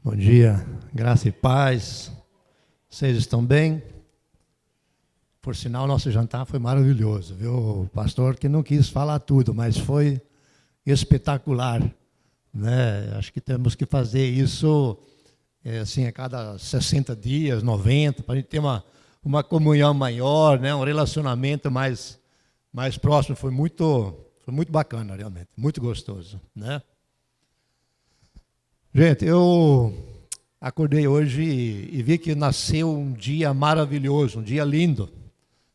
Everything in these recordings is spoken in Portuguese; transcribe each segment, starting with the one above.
Bom dia, graça e paz. Vocês estão bem? Por sinal, nosso jantar foi maravilhoso, viu? O pastor que não quis falar tudo, mas foi espetacular, né? Acho que temos que fazer isso assim a cada 60 dias, 90, para a gente ter uma comunhão maior, né? Um relacionamento mais próximo. Foi muito bacana, realmente, muito gostoso, né? Gente, eu acordei hoje e vi que nasceu um dia maravilhoso, um dia lindo.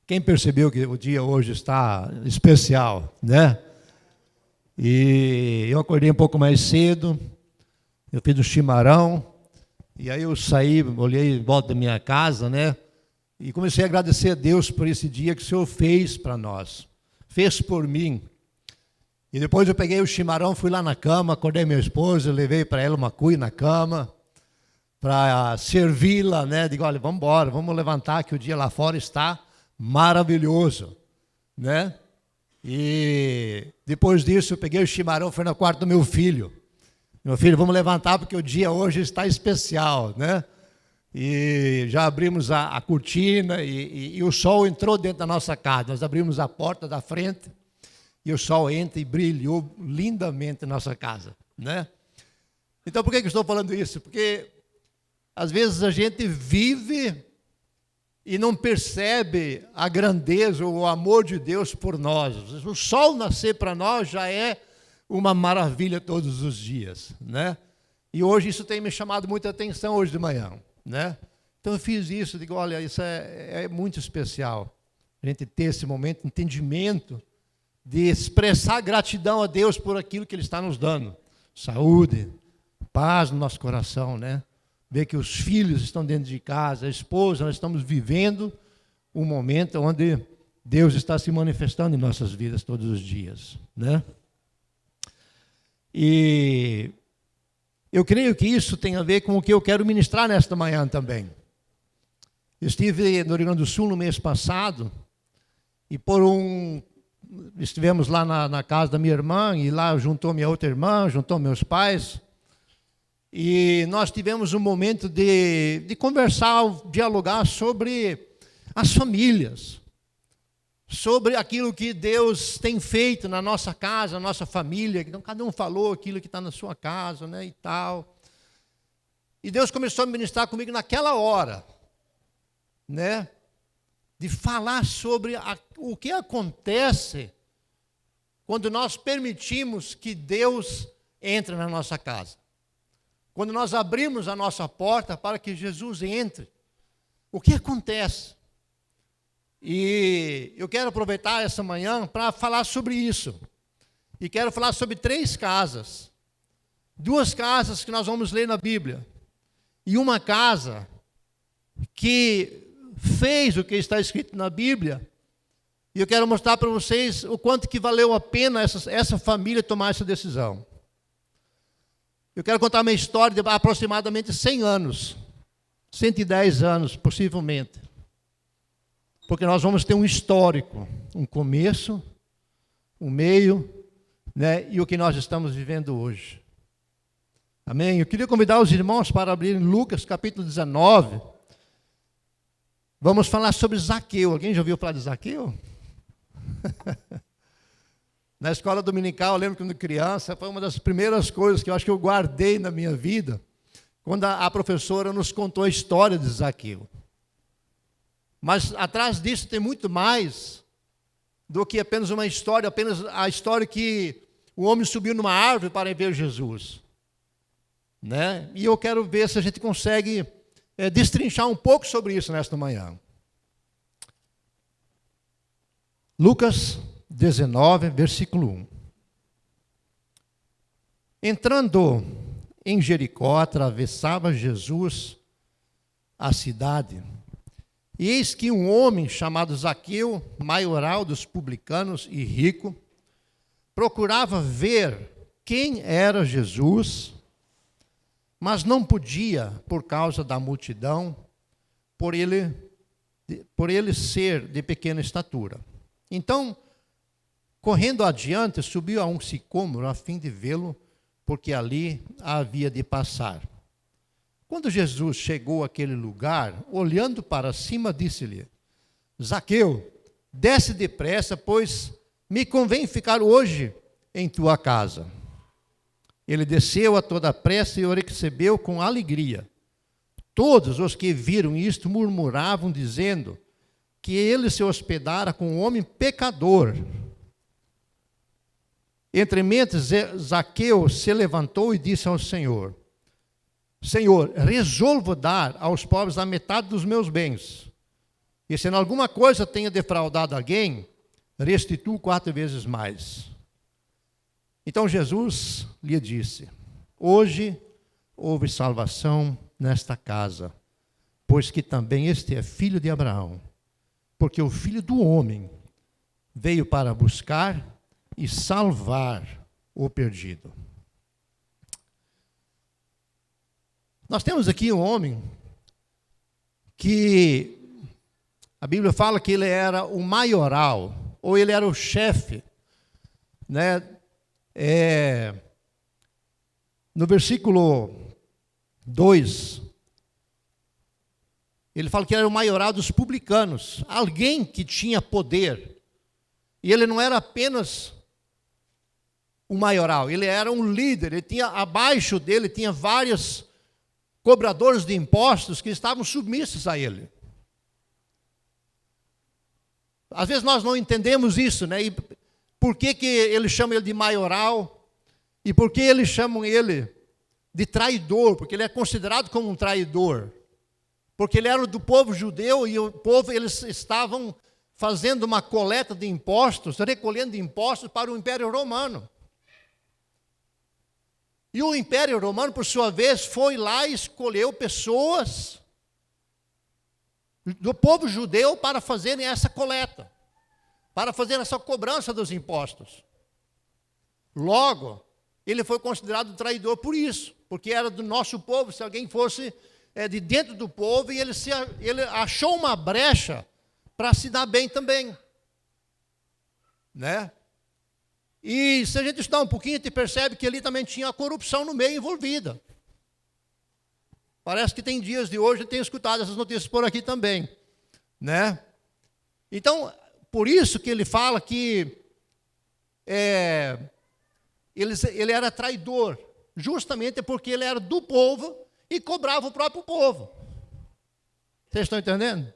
Quem percebeu que o dia hoje está especial, né? E eu acordei um pouco mais cedo, eu fiz um chimarrão, e aí eu saí, olhei em volta da minha casa, né? E comecei a agradecer a Deus por esse dia que o Senhor fez para nós, fez por mim. E depois eu peguei o chimarrão, fui lá na cama, acordei minha esposa, levei para ela uma cuia na cama, para servi-la, né? Digo, olha, vamos embora, vamos levantar, que o dia lá fora está maravilhoso, né? E depois disso eu peguei o chimarrão, fui no quarto do meu filho. Meu filho, vamos levantar porque o dia hoje está especial, né? E já abrimos a cortina e o sol entrou dentro da nossa casa. Nós abrimos a porta da frente e o sol entra e brilhou lindamente na nossa casa, né? Então, por que eu estou falando isso? Porque às vezes a gente vive e não percebe a grandeza ou o amor de Deus por nós. O sol nascer para nós já é uma maravilha todos os dias, né? E hoje isso tem me chamado muita atenção hoje de manhã, né? Então eu fiz isso, digo, olha, isso é muito especial. A gente ter esse momento de entendimento, de expressar gratidão a Deus por aquilo que Ele está nos dando. Saúde, paz no nosso coração, né? Ver que os filhos estão dentro de casa, a esposa, nós estamos vivendo um momento onde Deus está se manifestando em nossas vidas todos os dias, né? E eu creio que isso tem a ver com o que eu quero ministrar nesta manhã também. Eu estive no Rio Grande do Sul no mês passado e estivemos lá na casa da minha irmã e lá juntou minha outra irmã, juntou meus pais. E nós tivemos um momento de conversar, dialogar sobre as famílias, sobre aquilo que Deus tem feito na nossa casa, na nossa família. Então, cada um falou aquilo que está na sua casa, né, e tal. E Deus começou a ministrar comigo naquela hora, né, de falar sobre o que acontece quando nós permitimos que Deus entre na nossa casa. Quando nós abrimos a nossa porta para que Jesus entre, o que acontece? E eu quero aproveitar essa manhã para falar sobre isso. E quero falar sobre 3 casas. 2 casas que nós vamos ler na Bíblia. E uma casa que fez o que está escrito na Bíblia. E eu quero mostrar para vocês o quanto que valeu a pena essa família tomar essa decisão. Eu quero contar uma história de aproximadamente 100 anos, 110 anos, possivelmente. Porque nós vamos ter um histórico, um começo, um meio, né, e o que nós estamos vivendo hoje. Amém? Eu queria convidar os irmãos para abrirem Lucas, capítulo 19. Vamos falar sobre Zaqueu. Alguém já ouviu falar de Zaqueu? Na escola dominical, eu lembro que quando criança, foi uma das primeiras coisas que eu acho que eu guardei na minha vida, quando a professora nos contou a história de Zaqueu. Mas atrás disso tem muito mais do que apenas uma história, apenas a história que o homem subiu numa árvore para ver Jesus, né? E eu quero ver se a gente consegue destrinchar um pouco sobre isso nesta manhã. Lucas 19, versículo 1. Entrando em Jericó, atravessava Jesus a cidade. E eis que um homem chamado Zaqueu, maioral dos publicanos e rico, procurava ver quem era Jesus, mas não podia por causa da multidão, por ele ser de pequena estatura. Então, correndo adiante, subiu a um sicômoro a fim de vê-lo, porque ali havia de passar. Quando Jesus chegou àquele lugar, olhando para cima, disse-lhe: Zaqueu, desce depressa, pois me convém ficar hoje em tua casa. Ele desceu a toda pressa e o recebeu com alegria. Todos os que viram isto murmuravam, dizendo que ele se hospedara com um homem pecador. Entrementes, Zaqueu se levantou e disse ao Senhor: Senhor, resolvo dar aos pobres a metade dos meus bens. E se em alguma coisa tenho defraudado alguém, restituo 4 vezes mais. Então Jesus lhe disse: Hoje houve salvação nesta casa, pois que também este é filho de Abraão, porque o Filho do Homem veio para buscar e salvar o perdido. Nós temos aqui um homem que a Bíblia fala que ele era o maioral, ou ele era o chefe, né? No versículo 2, ele fala que era o maioral dos publicanos, alguém que tinha poder. E ele não era apenas o maioral, ele era um líder, ele tinha abaixo dele, tinha vários cobradores de impostos que estavam submissos a ele. Às vezes nós não entendemos isso, né? E por que eles chamam ele de maioral? E por que eles chamam ele de traidor? Porque ele é considerado como um traidor. Porque ele era do povo judeu e o povo, eles estavam fazendo uma coleta de impostos, recolhendo impostos para o Império Romano. E o Império Romano, por sua vez, foi lá e escolheu pessoas do povo judeu para fazerem essa coleta, para fazer essa cobrança dos impostos. Logo, ele foi considerado traidor por isso, porque era do nosso povo. Se alguém fosse de dentro do povo, e ele achou uma brecha para se dar bem também, né? E se a gente estudar um pouquinho, a gente percebe que ali também tinha a corrupção no meio envolvida. Parece que tem dias de hoje, eu tenho escutado essas notícias por aqui também, né? Então, por isso que ele fala que ele era traidor, justamente porque ele era do povo e cobrava o próprio povo. Vocês estão entendendo?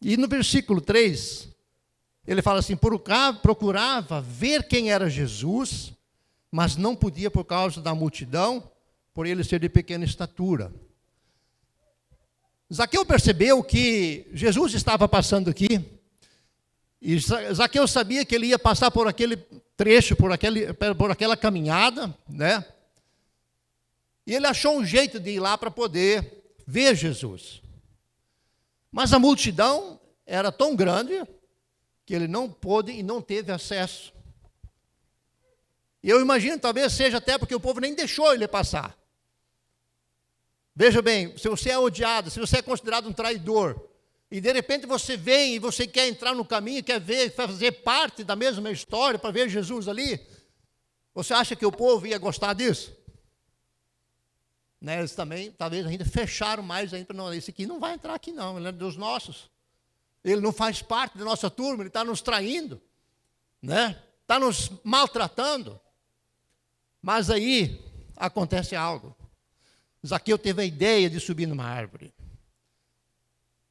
E no versículo 3, ele fala assim: procurava ver quem era Jesus, mas não podia por causa da multidão, por ele ser de pequena estatura. Zaqueu percebeu que Jesus estava passando aqui, e Zaqueu sabia que ele ia passar por aquele trecho, por aquela caminhada, né? E ele achou um jeito de ir lá para poder ver Jesus. Mas a multidão era tão grande que ele não pôde e não teve acesso. E eu imagino, talvez seja até porque o povo nem deixou ele passar. Veja bem, se você é odiado, se você é considerado um traidor, e de repente você vem e você quer entrar no caminho, quer ver, fazer parte da mesma história, para ver Jesus ali, você acha que o povo ia gostar disso? Né, eles também, talvez ainda fecharam mais ainda, não, esse aqui não vai entrar aqui não, ele é dos nossos. Ele não faz parte da nossa turma, ele está nos traindo, né? Está nos maltratando. Mas aí acontece algo. Zaqueu teve a ideia de subir numa árvore.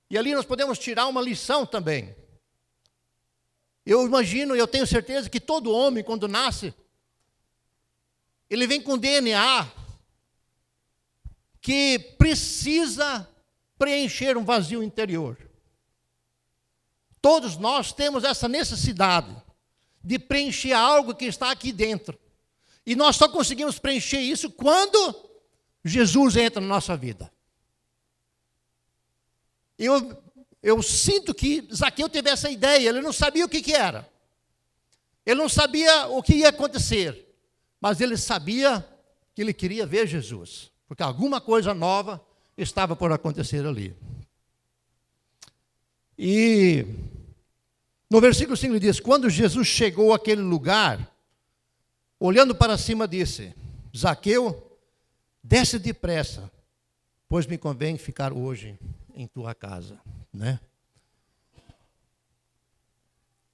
E ali nós podemos tirar uma lição também. Eu imagino, eu tenho certeza que todo homem, quando nasce, ele vem com DNA que precisa preencher um vazio interior. Todos nós temos essa necessidade de preencher algo que está aqui dentro. E nós só conseguimos preencher isso quando Jesus entra na nossa vida. Eu sinto que Zaqueu teve essa ideia, ele não sabia o que era. Ele não sabia o que ia acontecer, mas ele sabia que ele queria ver Jesus, porque alguma coisa nova estava por acontecer ali. E no versículo 5 ele diz: quando Jesus chegou àquele lugar, olhando para cima disse: Zaqueu, desce depressa, pois me convém ficar hoje em tua casa, né?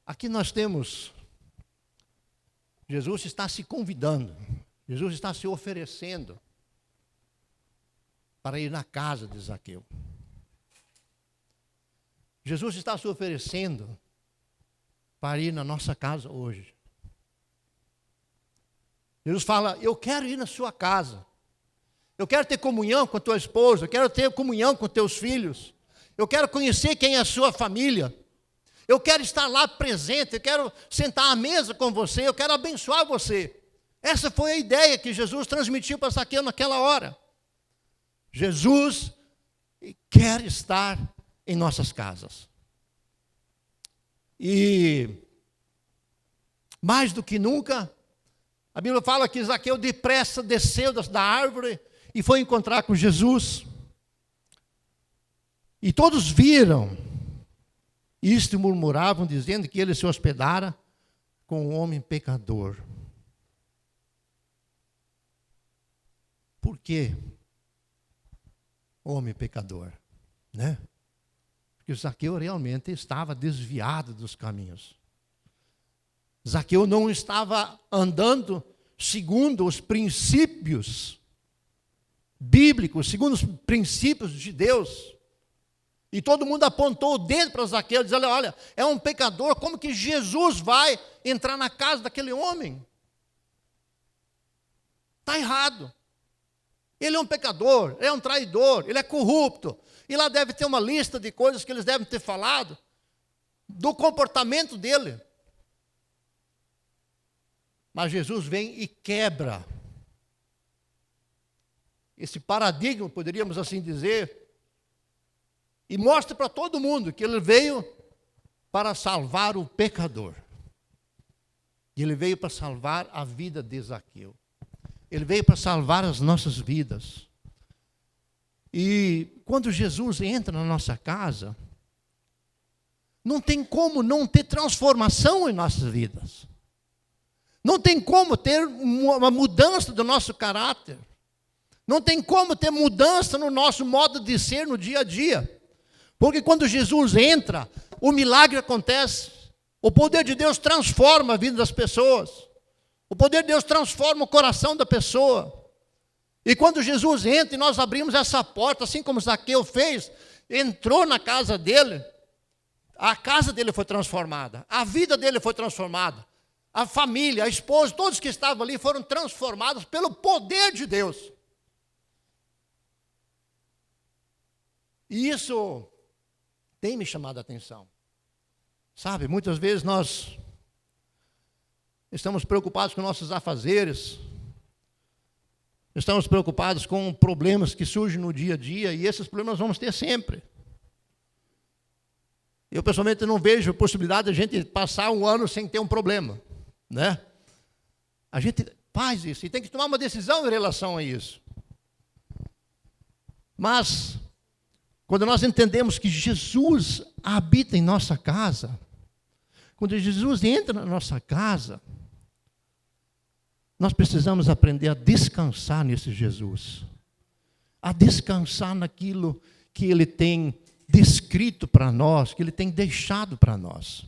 Aqui nós temos, Jesus está se convidando, Jesus está se oferecendo para ir na casa de Zaqueu. Jesus está se oferecendo para ir na nossa casa hoje. Jesus fala, eu quero ir na sua casa. Eu quero ter comunhão com a tua esposa, eu quero ter comunhão com teus filhos. Eu quero conhecer quem é a sua família. Eu quero estar lá presente, eu quero sentar à mesa com você, eu quero abençoar você. Essa foi a ideia que Jesus transmitiu para Zaqueu naquela hora. Jesus quer estar em nossas casas. E mais do que nunca, a Bíblia fala que Zaqueu depressa desceu da árvore e foi encontrar com Jesus. E todos viram isto e murmuravam, dizendo que ele se hospedara com um homem pecador. Por quê? Homem pecador, né? Porque Zaqueu realmente estava desviado dos caminhos. Zaqueu não estava andando segundo os princípios bíblicos, segundo os princípios de Deus. E todo mundo apontou o dedo para Zaqueu, dizendo, olha, é um pecador, como que Jesus vai entrar na casa daquele homem? Está errado. Ele é um pecador, ele é um traidor, ele é corrupto. E lá deve ter uma lista de coisas que eles devem ter falado, do comportamento dele. Mas Jesus vem e quebra esse paradigma, poderíamos assim dizer, e mostra para todo mundo que ele veio para salvar o pecador. E ele veio para salvar a vida de Zaqueu. Ele veio para salvar as nossas vidas. E quando Jesus entra na nossa casa, não tem como não ter transformação em nossas vidas. Não tem como ter uma mudança do nosso caráter. Não tem como ter mudança no nosso modo de ser no dia a dia. Porque quando Jesus entra, o milagre acontece. O poder de Deus transforma a vida das pessoas. O poder de Deus transforma o coração da pessoa. E quando Jesus entra e nós abrimos essa porta, assim como Zaqueu fez, entrou na casa dele, a casa dele foi transformada, a vida dele foi transformada, a família, a esposa, todos que estavam ali foram transformados pelo poder de Deus. E isso tem me chamado a atenção. Sabe, muitas vezes nós estamos preocupados com nossos afazeres, estamos preocupados com problemas que surgem no dia a dia, e esses problemas vamos ter sempre. Eu, pessoalmente, não vejo possibilidade de a gente passar um ano sem ter um problema, né? A gente faz isso, e tem que tomar uma decisão em relação a isso. Mas quando nós entendemos que Jesus habita em nossa casa, quando Jesus entra na nossa casa, nós precisamos aprender a descansar nesse Jesus, a descansar naquilo que Ele tem descrito para nós, que Ele tem deixado para nós.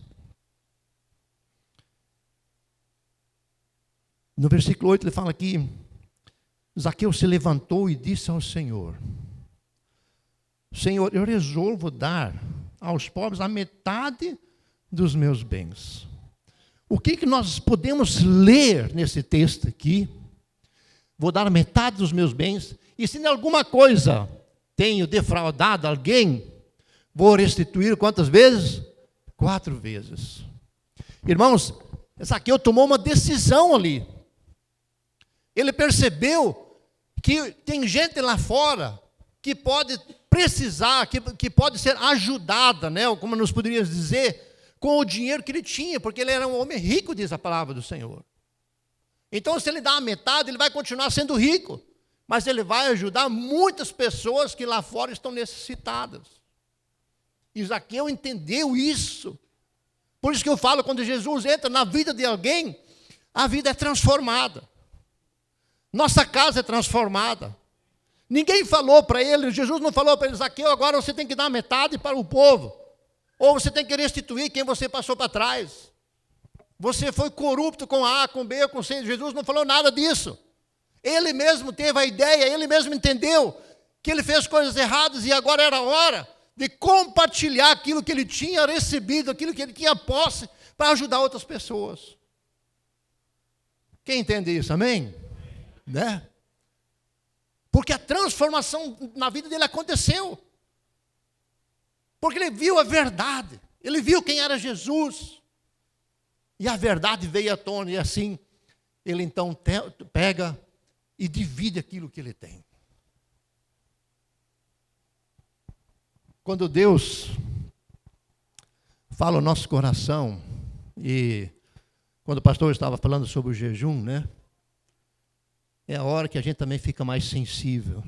No versículo 8 ele fala aqui, Zaqueu se levantou e disse ao Senhor, Senhor, eu resolvo dar aos pobres a metade dos meus bens. O que nós podemos ler nesse texto aqui? Vou dar metade dos meus bens, e se em alguma coisa tenho defraudado alguém, vou restituir quantas vezes? 4 vezes. Irmãos, Zaqueu tomou uma decisão ali. Ele percebeu que tem gente lá fora que pode precisar, que pode ser ajudada, né? Como nós poderíamos dizer, com o dinheiro que ele tinha, porque ele era um homem rico, diz a palavra do Senhor. Então, se ele dá a metade, ele vai continuar sendo rico, mas ele vai ajudar muitas pessoas que lá fora estão necessitadas. E Zaqueu entendeu isso. Por isso que eu falo, quando Jesus entra na vida de alguém, a vida é transformada. Nossa casa é transformada. Ninguém falou para ele, Jesus não falou para ele: Zaqueu, agora você tem que dar metade para o povo, ou você tem que restituir quem você passou para trás. Você foi corrupto com A, com B, com C. Jesus não falou nada disso. Ele mesmo teve a ideia, ele mesmo entendeu que ele fez coisas erradas e agora era a hora de compartilhar aquilo que ele tinha recebido, aquilo que ele tinha posse, para ajudar outras pessoas. Quem entende isso? Amém? Né? Porque a transformação na vida dele aconteceu. Porque ele viu a verdade. Ele viu quem era Jesus. E a verdade veio à tona. E assim, ele então pega e divide aquilo que ele tem. Quando Deus fala o nosso coração, e quando o pastor estava falando sobre o jejum, né? É a hora que a gente também fica mais sensível.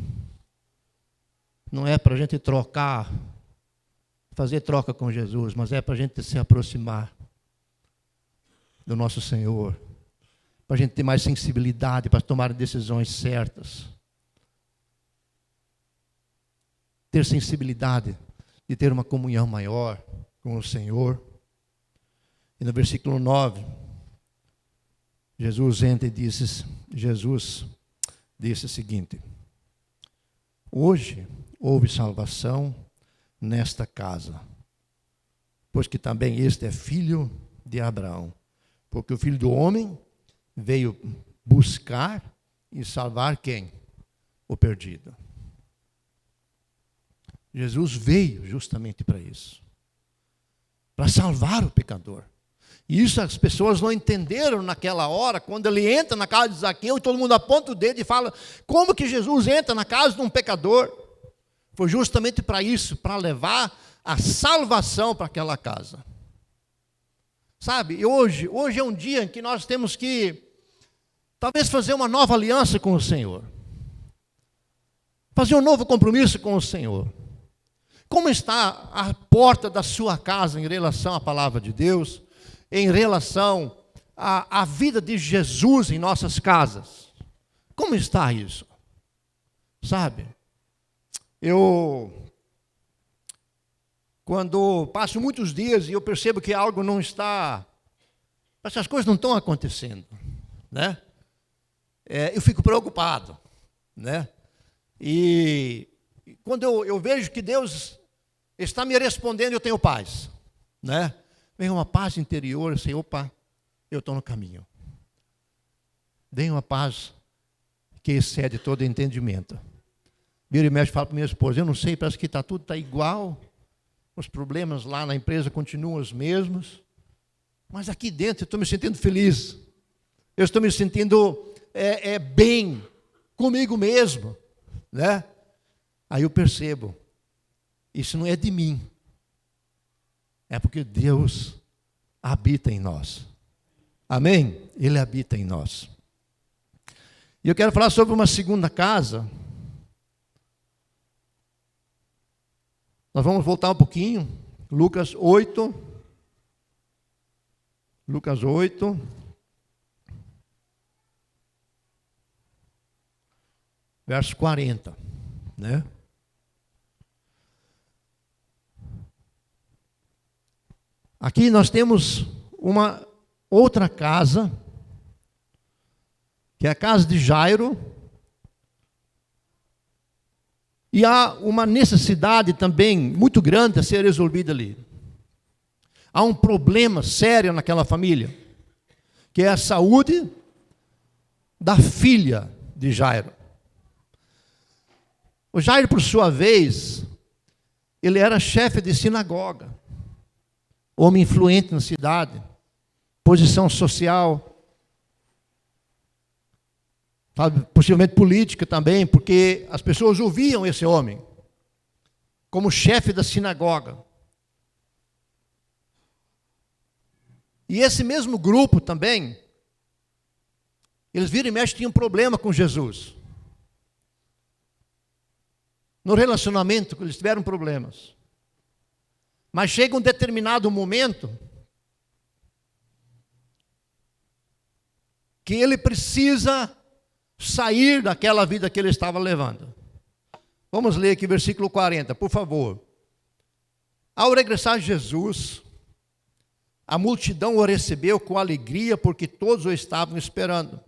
Não é para a gente trocar, fazer troca com Jesus, mas é para a gente se aproximar do nosso Senhor, para a gente ter mais sensibilidade, para tomar decisões certas. Ter sensibilidade de ter uma comunhão maior com o Senhor. E no versículo 9, Jesus disse o seguinte: hoje houve salvação nesta casa, pois que também este é filho de Abraão, porque o Filho do Homem veio buscar e salvar quem? O perdido. Jesus veio justamente para isso, para salvar o pecador. E isso as pessoas não entenderam naquela hora, quando ele entra na casa de Zaqueu e todo mundo aponta o dedo e fala: como que Jesus entra na casa de um pecador? Foi justamente para isso, para levar a salvação para aquela casa. Sabe, hoje é um dia em que nós temos que, talvez, fazer uma nova aliança com o Senhor. Fazer um novo compromisso com o Senhor. Como está a porta da sua casa em relação à palavra de Deus? Em relação à vida de Jesus em nossas casas? Como está isso? Sabe, quando passo muitos dias e eu percebo que algo não está, essas coisas não estão acontecendo, né? Eu fico preocupado, né? E quando eu vejo que Deus está me respondendo, eu tenho paz, né? Vem uma paz interior, eu sei, opa, eu estou no caminho. Vem uma paz que excede todo entendimento. Vira e mexe, fala para minha esposa: eu não sei, parece que tudo está igual, os problemas lá na empresa continuam os mesmos, mas aqui dentro eu estou me sentindo feliz, eu estou me sentindo bem comigo mesmo, né? Aí eu percebo, isso não é de mim, é porque Deus habita em nós. Amém? Ele habita em nós. E eu quero falar sobre uma segunda casa. Nós vamos voltar um pouquinho. Lucas 8. Lucas 8. Verso 40. Né? Aqui nós temos uma outra casa, que é a casa de Jairo, e há uma necessidade também muito grande a ser resolvida ali. Há um problema sério naquela família, que é a saúde da filha de Jairo. O Jairo, por sua vez, ele era chefe de sinagoga, homem influente na cidade, posição social, sabe, possivelmente política também, porque as pessoas ouviam esse homem como chefe da sinagoga. E esse mesmo grupo também, eles viram e mexem, tinham problema com Jesus. No relacionamento, eles tiveram problemas. Mas chega um determinado momento que ele precisa sair daquela vida que ele estava levando. Vamos ler aqui versículo 40, por favor. Ao regressar Jesus, a multidão o recebeu com alegria, porque todos o estavam esperando.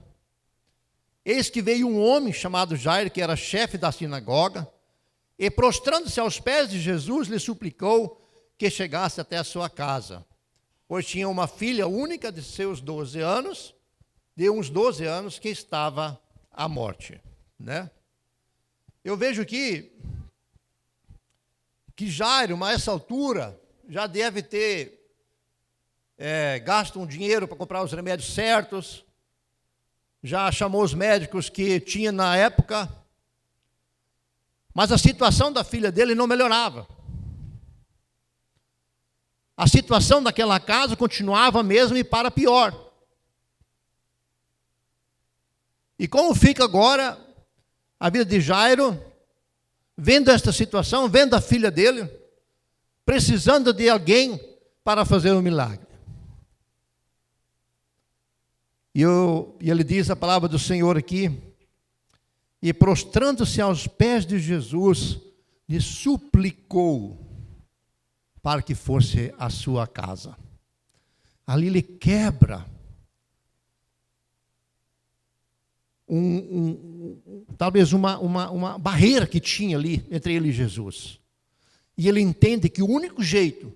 Eis que veio um homem chamado Jairo, que era chefe da sinagoga, e prostrando-se aos pés de Jesus, lhe suplicou que chegasse até a sua casa, pois tinha uma filha única de seus 12 anos, de uns 12 anos, que estava à morte, né? Eu vejo que Jairo, a essa altura, já deve ter gasto um dinheiro para comprar os remédios certos, já chamou os médicos que tinha na época, mas a situação da filha dele não melhorava. A situação daquela casa continuava a mesma e para pior. E como fica agora a vida de Jairo, vendo esta situação, vendo a filha dele, precisando de alguém para fazer um milagre. E ele diz a palavra do Senhor aqui, e prostrando-se aos pés de Jesus, lhe suplicou para que fosse a sua casa. Ali ele quebra talvez uma barreira que tinha ali entre ele e Jesus. E ele entende que o único jeito,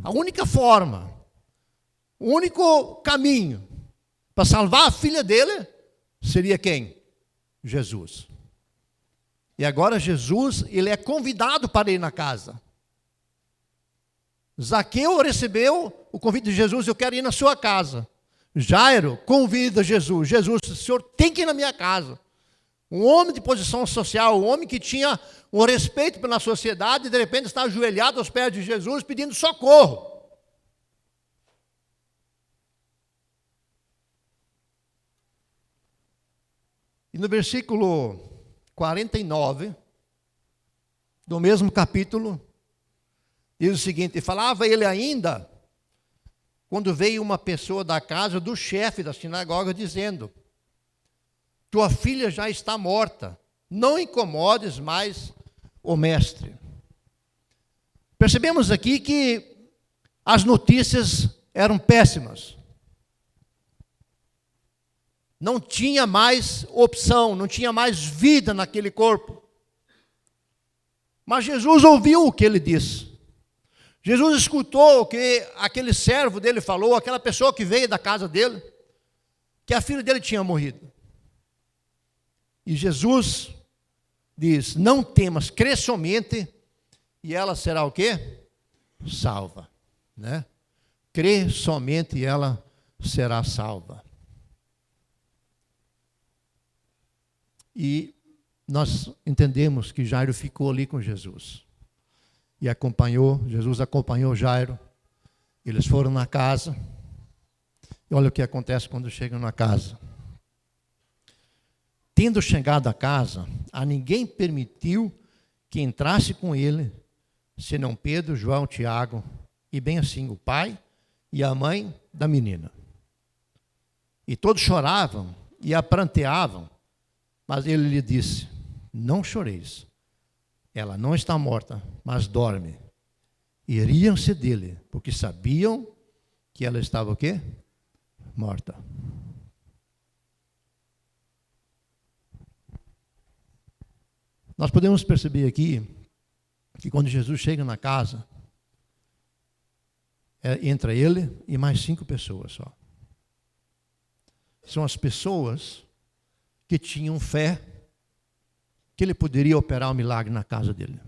a única forma, o único caminho para salvar a filha dele seria quem? Jesus. E agora Jesus, ele é convidado para ir na casa. Zaqueu recebeu o convite de Jesus, eu quero ir na sua casa. Jairo convida Jesus, o senhor tem que ir na minha casa. Um homem de posição social, um homem que tinha um respeito pela sociedade, de repente está ajoelhado aos pés de Jesus pedindo socorro. E no versículo 49, do mesmo capítulo, diz o seguinte: falava ele ainda, quando veio uma pessoa da casa do chefe da sinagoga, dizendo: tua filha já está morta, não incomodes mais o mestre. Percebemos aqui que as notícias eram péssimas. Não tinha mais opção, não tinha mais vida naquele corpo. Mas Jesus ouviu o que ele disse. Jesus escutou o que aquele servo dele falou, aquela pessoa que veio da casa dele, que a filha dele tinha morrido. E Jesus diz: não temas, crê somente, e ela será o quê? Salva, né? Crê somente e ela será salva. E nós entendemos que Jairo ficou ali com Jesus. E Jesus acompanhou Jairo. Eles foram na casa. E olha o que acontece quando chegam na casa. Tendo chegado à casa, a ninguém permitiu que entrasse com ele, senão Pedro, João, Tiago, e bem assim o pai e a mãe da menina. E todos choravam e a pranteavam, mas ele lhe disse: não choreis, ela não está morta, mas dorme. E riam-se dele, porque sabiam que ela estava o quê? Morta. Nós podemos perceber aqui que quando Jesus chega na casa, entra ele e mais 5 pessoas só. São as pessoas que tinham fé que ele poderia operar um milagre na casa dele.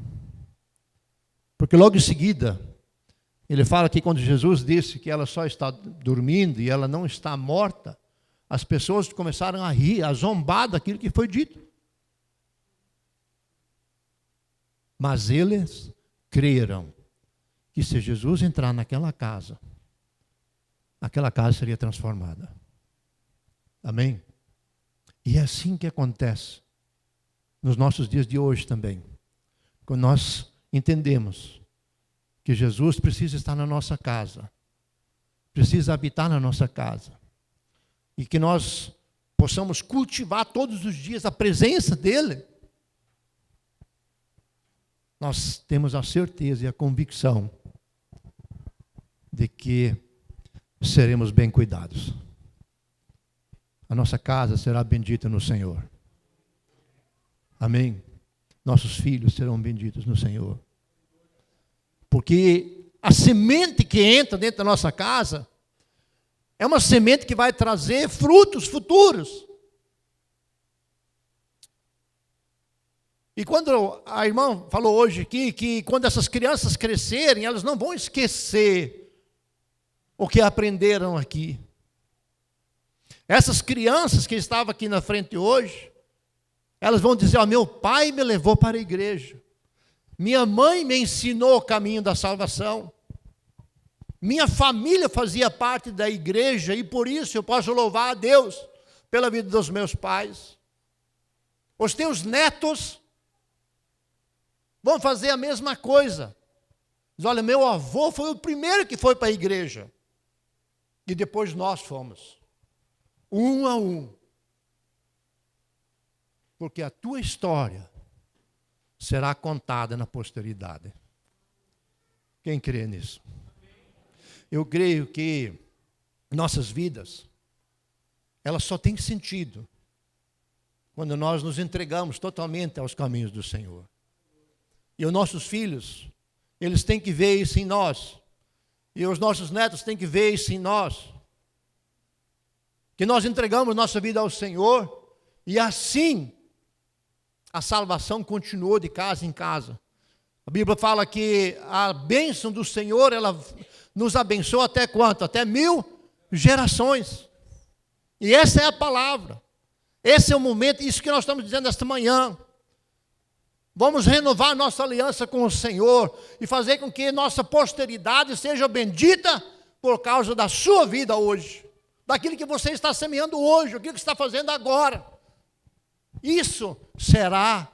Porque logo em seguida, ele fala que quando Jesus disse que ela só está dormindo e ela não está morta, as pessoas começaram a rir, a zombar daquilo que foi dito. Mas eles creram que se Jesus entrar naquela casa, aquela casa seria transformada. Amém? E é assim que acontece nos nossos dias de hoje também. Quando nós entendemos que Jesus precisa estar na nossa casa, precisa habitar na nossa casa, e que nós possamos cultivar todos os dias a presença dEle, nós temos a certeza e a convicção de que seremos bem cuidados. A nossa casa será bendita no Senhor. Amém? Nossos filhos serão benditos no Senhor. Porque a semente que entra dentro da nossa casa é uma semente que vai trazer frutos futuros. E quando a irmã falou hoje aqui, que quando essas crianças crescerem, elas não vão esquecer o que aprenderam aqui. Essas crianças que estavam aqui na frente hoje, elas vão dizer, meu pai me levou para a igreja. Minha mãe me ensinou o caminho da salvação. Minha família fazia parte da igreja e por isso eu posso louvar a Deus pela vida dos meus pais. Os teus netos vão fazer a mesma coisa. Diz, olha, meu avô foi o primeiro que foi para a igreja. E depois nós fomos. Um a um. Porque a tua história será contada na posteridade. Quem crê nisso? Eu creio que nossas vidas, elas só têm sentido quando nós nos entregamos totalmente aos caminhos do Senhor. E os nossos filhos, eles têm que ver isso em nós. E os nossos netos têm que ver isso em nós. Que nós entregamos nossa vida ao Senhor e assim a salvação continuou de casa em casa. A Bíblia fala que a bênção do Senhor, ela nos abençoa até quanto? Até 1000 gerações. E essa é a palavra. Esse é o momento, isso que nós estamos dizendo esta manhã. Vamos renovar nossa aliança com o Senhor e fazer com que nossa posteridade seja bendita por causa da sua vida hoje. Daquilo que você está semeando hoje, aquilo que está fazendo agora. Isso será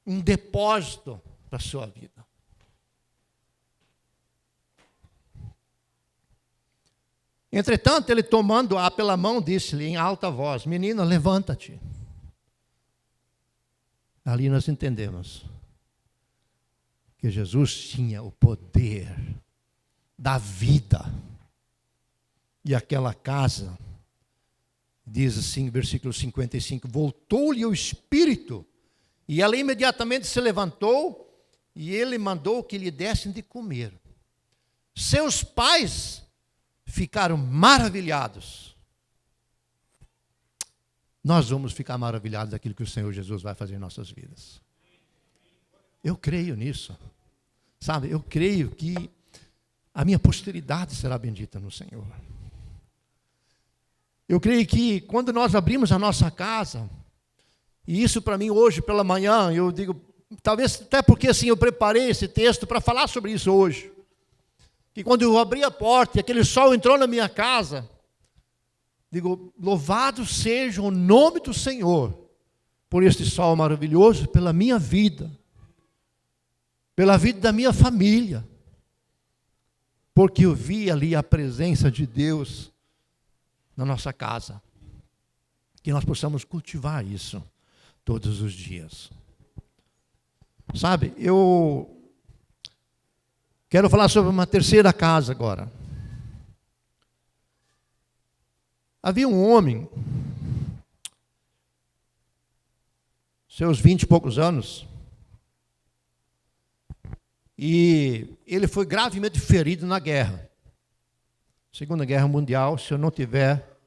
um depósito para a sua vida. Entretanto, ele tomando-a pela mão, disse-lhe em alta voz, menina, levanta-te. Ali nós entendemos que Jesus tinha o poder da vida. E aquela casa, diz assim, versículo 55, voltou-lhe o espírito, e ela imediatamente se levantou, e ele mandou que lhe dessem de comer. Seus pais ficaram maravilhados. Nós vamos ficar maravilhados daquilo que o Senhor Jesus vai fazer em nossas vidas. Eu creio nisso. Sabe, eu creio que a minha posteridade será bendita no Senhor. Eu creio que quando nós abrimos a nossa casa, e isso para mim hoje pela manhã, eu digo, talvez até porque assim eu preparei esse texto para falar sobre isso hoje. Que quando eu abri a porta e aquele sol entrou na minha casa, digo, louvado seja o nome do Senhor por este sol maravilhoso, pela minha vida, pela vida da minha família, porque eu vi ali a presença de Deus na nossa casa. Que nós possamos cultivar isso todos os dias. Sabe, eu quero falar sobre uma terceira casa agora. Havia um homem, seus 20 e poucos anos, e ele foi gravemente ferido na guerra. Segunda Guerra Mundial, se eu não tiver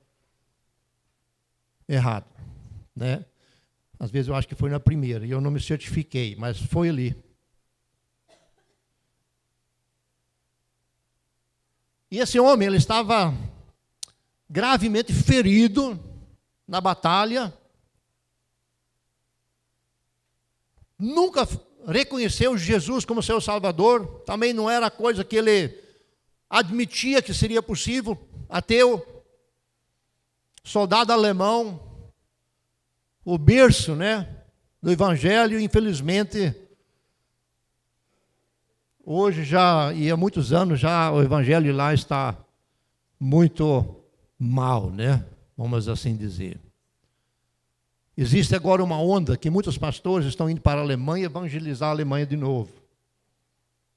errado, né? Às vezes eu acho que foi na primeira, e eu não me certifiquei, mas foi ali. E esse homem, ele estava gravemente ferido na batalha, nunca reconheceu Jesus como seu Salvador, também não era coisa que ele admitia que seria possível, ateu, soldado alemão, o berço, né, do Evangelho, infelizmente, hoje já, e há muitos anos já, o Evangelho lá está muito mal, né, vamos assim dizer. Existe agora uma onda que muitos pastores estão indo para a Alemanha evangelizar a Alemanha de novo.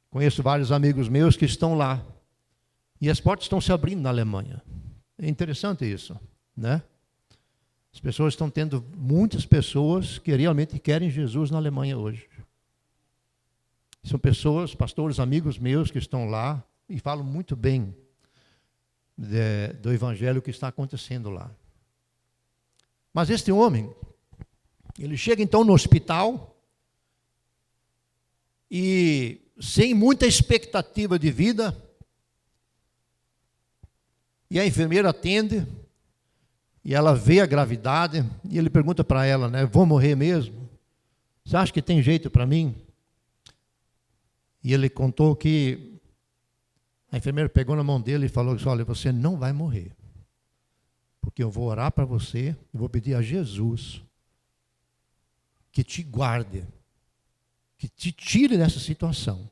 Conheço vários amigos meus que estão lá. E as portas estão se abrindo na Alemanha. É interessante isso, né? As pessoas estão tendo, muitas pessoas que realmente querem Jesus na Alemanha hoje. São pessoas, pastores, amigos meus que estão lá e falam muito bem do evangelho que está acontecendo lá. Mas este homem, ele chega então no hospital e sem muita expectativa de vida, e a enfermeira atende, e ela vê a gravidade, e ele pergunta para ela, né, vou morrer mesmo? Você acha que tem jeito para mim? E ele contou que a enfermeira pegou na mão dele e falou assim, olha, você não vai morrer, porque eu vou orar para você, e vou pedir a Jesus que te guarde, que te tire dessa situação.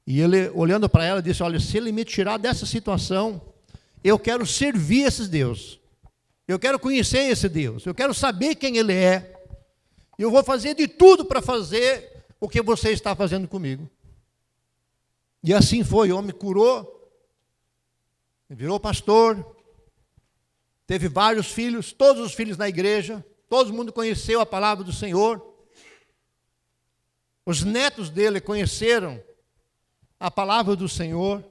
E ele, olhando para ela, disse, olha, se ele me tirar dessa situação, eu quero servir esse Deus. Eu quero conhecer esse Deus. Eu quero saber quem Ele é. E eu vou fazer de tudo para fazer o que você está fazendo comigo. E assim foi. O homem curou, virou pastor, teve vários filhos, todos os filhos na igreja, todo mundo conheceu a palavra do Senhor. Os netos dele conheceram a palavra do Senhor.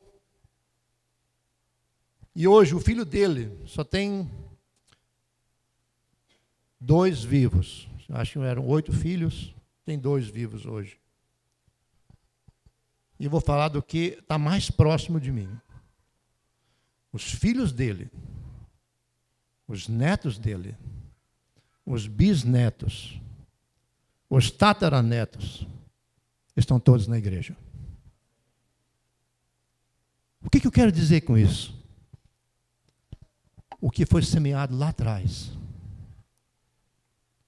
E hoje o filho dele só tem 2 vivos. Acho que eram 8 filhos, tem 2 vivos hoje. E vou falar do que está mais próximo de mim. Os filhos dele, os netos dele, os bisnetos, os tataranetos, estão todos na igreja. O que eu quero dizer com isso? O que foi semeado lá atrás.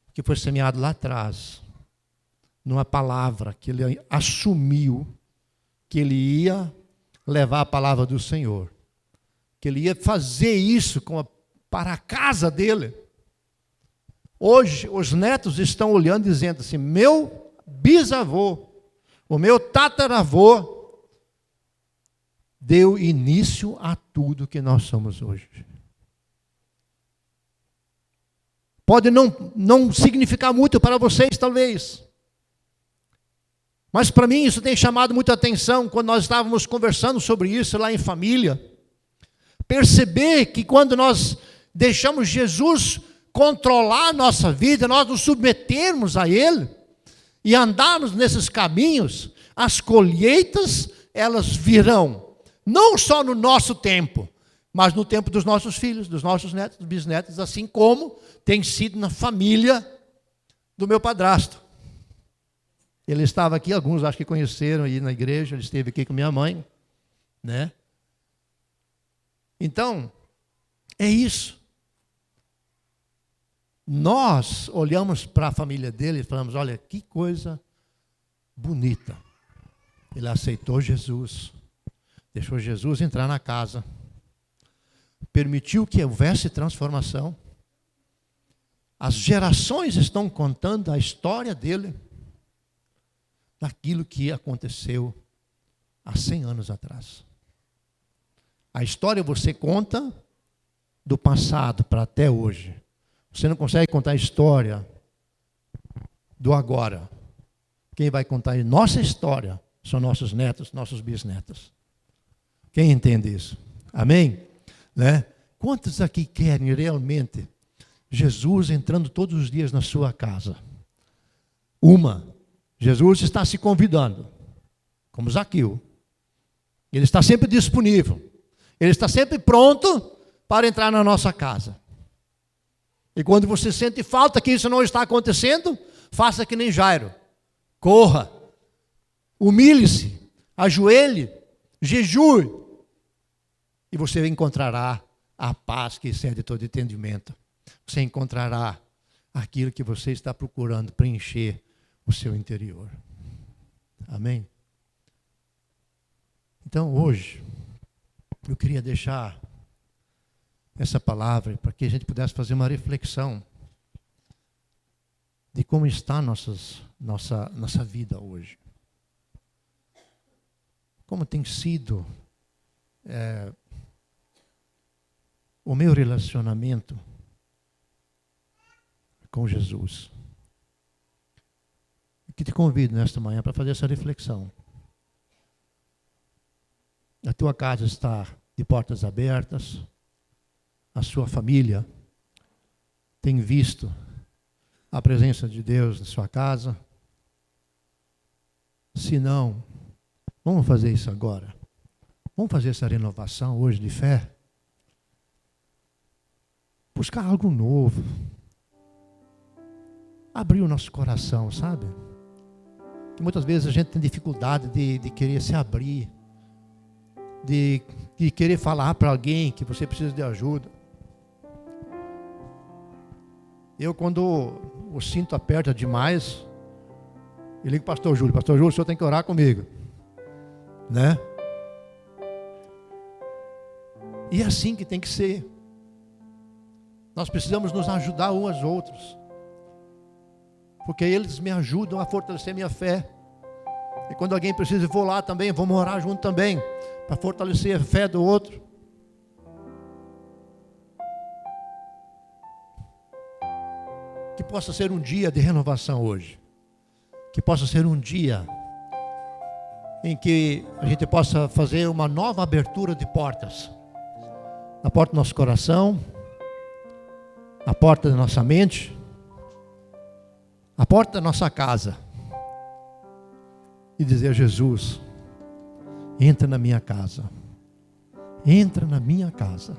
O que foi semeado lá atrás, numa palavra que ele assumiu, que ele ia levar a palavra do Senhor, que ele ia fazer isso para a casa dele. Hoje, os netos estão olhando e dizendo assim, meu bisavô, o meu tataravô, deu início a tudo que nós somos hoje. Pode não significar muito para vocês, talvez. Mas para mim isso tem chamado muita atenção quando nós estávamos conversando sobre isso lá em família. Perceber que quando nós deixamos Jesus controlar a nossa vida, nós nos submetermos a Ele e andarmos nesses caminhos, as colheitas, elas virão. Não só no nosso tempo, mas no tempo dos nossos filhos, dos nossos netos, dos bisnetos, assim como tem sido na família do meu padrasto. Ele estava aqui, alguns acho que conheceram aí na igreja, ele esteve aqui com minha mãe, né? Então, é isso. Nós olhamos para a família dele e falamos, olha, que coisa bonita. Ele aceitou Jesus, deixou Jesus entrar na casa, permitiu que houvesse transformação. As gerações estão contando a história dele, daquilo que aconteceu há 100 anos atrás. A história você conta do passado para até hoje. Você não consegue contar a história do agora. Quem vai contar a nossa história são nossos netos, nossos bisnetos. Quem entende isso? Amém? Né? Quantos aqui querem realmente Jesus entrando todos os dias na sua casa? Jesus está se convidando, como Zaqueu. Ele está sempre disponível. Ele está sempre pronto para entrar na nossa casa. E quando você sente falta que isso não está acontecendo, faça que nem Jairo. Corra, humilhe-se, ajoelhe, jejue. E você encontrará a paz que excede todo entendimento. Você encontrará aquilo que você está procurando preencher o seu interior. Amém? Então hoje, eu queria deixar essa palavra para que a gente pudesse fazer uma reflexão de como está nossa vida hoje. Como tem sido o meu relacionamento com Jesus. Que te convido nesta manhã para fazer essa reflexão. A tua casa está de portas abertas, a sua família tem visto a presença de Deus na sua casa. Se não, vamos fazer isso agora. Vamos fazer essa renovação hoje de fé. Buscar algo novo. Abrir o nosso coração, sabe? Que muitas vezes a gente tem dificuldade de querer se abrir, de querer falar para alguém que você precisa de ajuda. Eu, quando o cinto aperta demais, eu ligo para o pastor Júlio, o senhor tem que orar comigo, né? E é assim que tem que ser. Nós precisamos nos ajudar uns aos outros, porque eles me ajudam a fortalecer minha fé. E quando alguém precisa, eu vou lá também, vamos orar junto também, para fortalecer a fé do outro. Que possa ser um dia de renovação hoje. Que possa ser um dia em que a gente possa fazer uma nova abertura de portas. Na porta do nosso coração, na porta da nossa mente, a porta da nossa casa. E dizer: Jesus, entra na minha casa. Entra na minha casa.